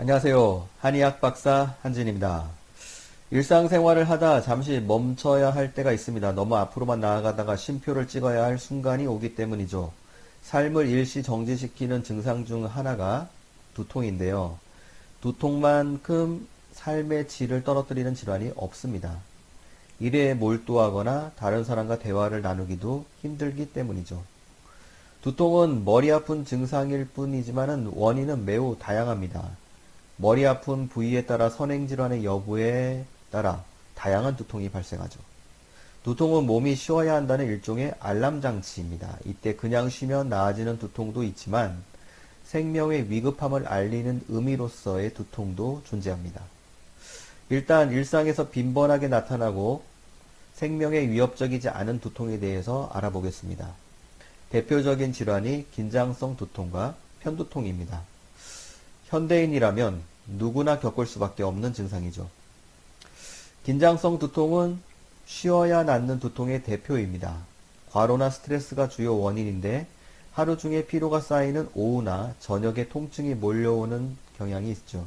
안녕하세요. 한의학 박사 한진입니다. 일상생활을 하다 잠시 멈춰야 할 때가 있습니다. 너무 앞으로만 나아가다가 쉼표를 찍어야 할 순간이 오기 때문이죠. 삶을 일시 정지시키는 증상 중 하나가 두통인데요. 두통만큼 삶의 질을 떨어뜨리는 질환이 없습니다. 일에 몰두하거나 다른 사람과 대화를 나누기도 힘들기 때문이죠. 두통은 머리 아픈 증상일 뿐이지만 원인은 매우 다양합니다. 머리 아픈 부위에 따라 선행질환의 여부에 따라 다양한 두통이 발생하죠. 두통은 몸이 쉬어야 한다는 일종의 알람 장치입니다. 이때 그냥 쉬면 나아지는 두통도 있지만 생명의 위급함을 알리는 의미로서의 두통도 존재합니다. 일단 일상에서 빈번하게 나타나고 생명에 위협적이지 않은 두통에 대해서 알아보겠습니다. 대표적인 질환이 긴장성 두통과 편두통입니다. 현대인이라면 누구나 겪을 수밖에 없는 증상이죠. 긴장성 두통은 쉬어야 낫는 두통의 대표입니다. 과로나 스트레스가 주요 원인인데 하루 중에 피로가 쌓이는 오후나 저녁에 통증이 몰려오는 경향이 있죠.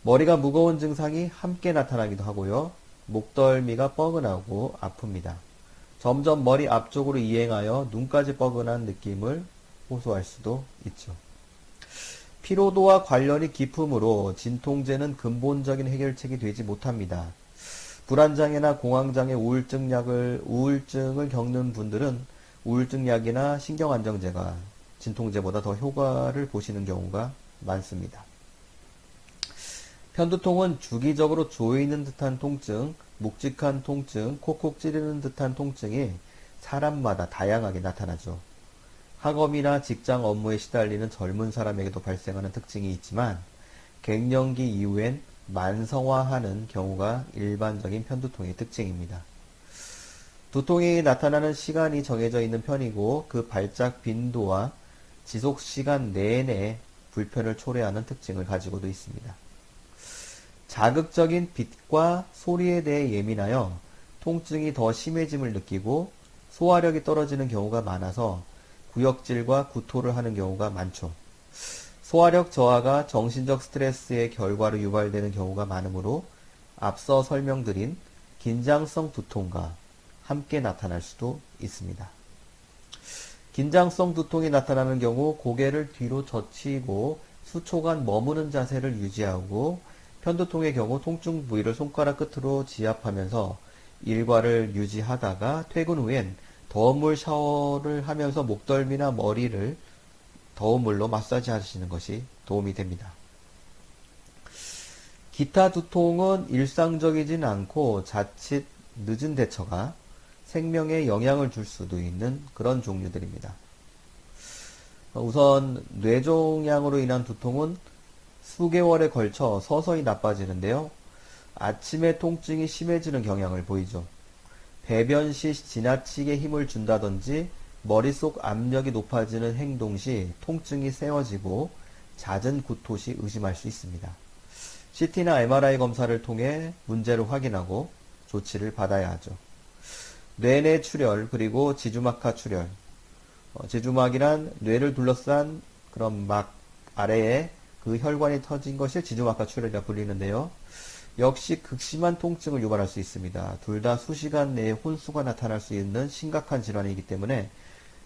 머리가 무거운 증상이 함께 나타나기도 하고요. 목덜미가 뻐근하고 아픕니다. 점점 머리 앞쪽으로 이행하여 눈까지 뻐근한 느낌을 호소할 수도 있죠. 피로도와 관련이 깊으므로 진통제는 근본적인 해결책이 되지 못합니다. 불안장애나 공황장애 우울증을 겪는 분들은 우울증약이나 신경안정제가 진통제보다 더 효과를 보시는 경우가 많습니다. 편두통은 주기적으로 조이는 듯한 통증, 묵직한 통증, 콕콕 찌르는 듯한 통증이 사람마다 다양하게 나타나죠. 학업이나 직장 업무에 시달리는 젊은 사람에게도 발생하는 특징이 있지만 갱년기 이후엔 만성화하는 경우가 일반적인 편두통의 특징입니다. 두통이 나타나는 시간이 정해져 있는 편이고 그 발작 빈도와 지속 시간 내내 불편을 초래하는 특징을 가지고도 있습니다. 자극적인 빛과 소리에 대해 예민하여 통증이 더 심해짐을 느끼고 소화력이 떨어지는 경우가 많아서 구역질과 구토를 하는 경우가 많죠. 소화력 저하가 정신적 스트레스의 결과로 유발되는 경우가 많으므로 앞서 설명드린 긴장성 두통과 함께 나타날 수도 있습니다. 긴장성 두통이 나타나는 경우 고개를 뒤로 젖히고 수초간 머무는 자세를 유지하고 편두통의 경우 통증 부위를 손가락 끝으로 지압하면서 일과를 유지하다가 퇴근 후엔 더운 물 샤워를 하면서 목덜미나 머리를 더운 물로 마사지 하시는 것이 도움이 됩니다. 기타 두통은 일상적이진 않고 자칫 늦은 대처가 생명에 영향을 줄 수도 있는 그런 종류들입니다. 우선 뇌종양으로 인한 두통은 수개월에 걸쳐 서서히 나빠지는데요. 아침에 통증이 심해지는 경향을 보이죠. 배변 시 지나치게 힘을 준다든지 머릿속 압력이 높아지는 행동 시 통증이 세워지고 잦은 구토 시 의심할 수 있습니다. CT나 MRI 검사를 통해 문제를 확인하고 조치를 받아야 하죠. 뇌내 출혈 그리고 지주막하 출혈. 지주막이란 뇌를 둘러싼 그런 막 아래에 그 혈관이 터진 것이 지주막하 출혈이라 불리는데요. 역시 극심한 통증을 유발할 수 있습니다. 둘 다 수시간 내에 혼수가 나타날 수 있는 심각한 질환이기 때문에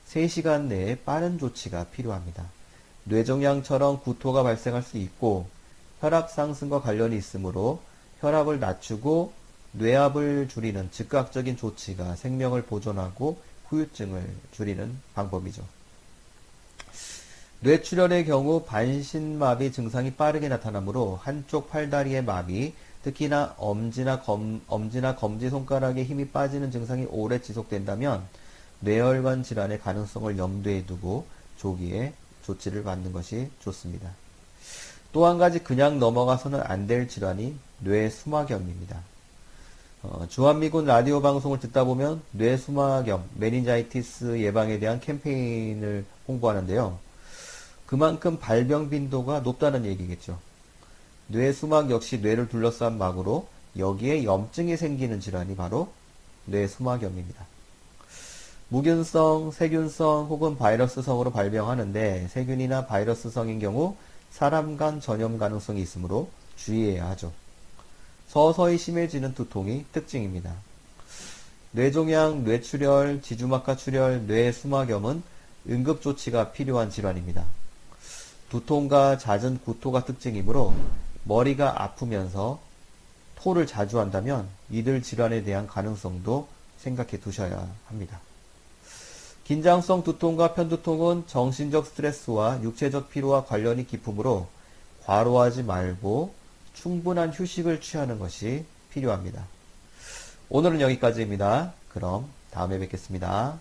3시간 내에 빠른 조치가 필요합니다. 뇌종양처럼 구토가 발생할 수 있고 혈압 상승과 관련이 있으므로 혈압을 낮추고 뇌압을 줄이는 즉각적인 조치가 생명을 보존하고 후유증을 줄이는 방법이죠. 뇌출혈의 경우 반신마비 증상이 빠르게 나타나므로 한쪽 팔다리의 마비, 특히나 엄지나 검지손가락에 힘이 빠지는 증상이 오래 지속된다면 뇌혈관 질환의 가능성을 염두에 두고 조기에 조치를 받는 것이 좋습니다. 또 한 가지 그냥 넘어가서는 안 될 질환이 뇌수막염입니다. 주한미군 라디오 방송을 듣다 보면 뇌수막염, 메닌자이티스 예방에 대한 캠페인을 홍보하는데요. 그만큼 발병 빈도가 높다는 얘기겠죠. 뇌수막 역시 뇌를 둘러싼 막으로 여기에 염증이 생기는 질환이 바로 뇌수막염입니다. 무균성, 세균성 혹은 바이러스성으로 발병하는데 세균이나 바이러스성인 경우 사람 간 전염 가능성이 있으므로 주의해야 하죠. 서서히 심해지는 두통이 특징입니다. 뇌종양, 뇌출혈, 지주막하 출혈, 뇌수막염은 응급조치가 필요한 질환입니다. 두통과 잦은 구토가 특징이므로 머리가 아프면서 토를 자주 한다면 이들 질환에 대한 가능성도 생각해 두셔야 합니다. 긴장성 두통과 편두통은 정신적 스트레스와 육체적 피로와 관련이 깊으므로 과로하지 말고 충분한 휴식을 취하는 것이 필요합니다. 오늘은 여기까지입니다. 그럼 다음에 뵙겠습니다.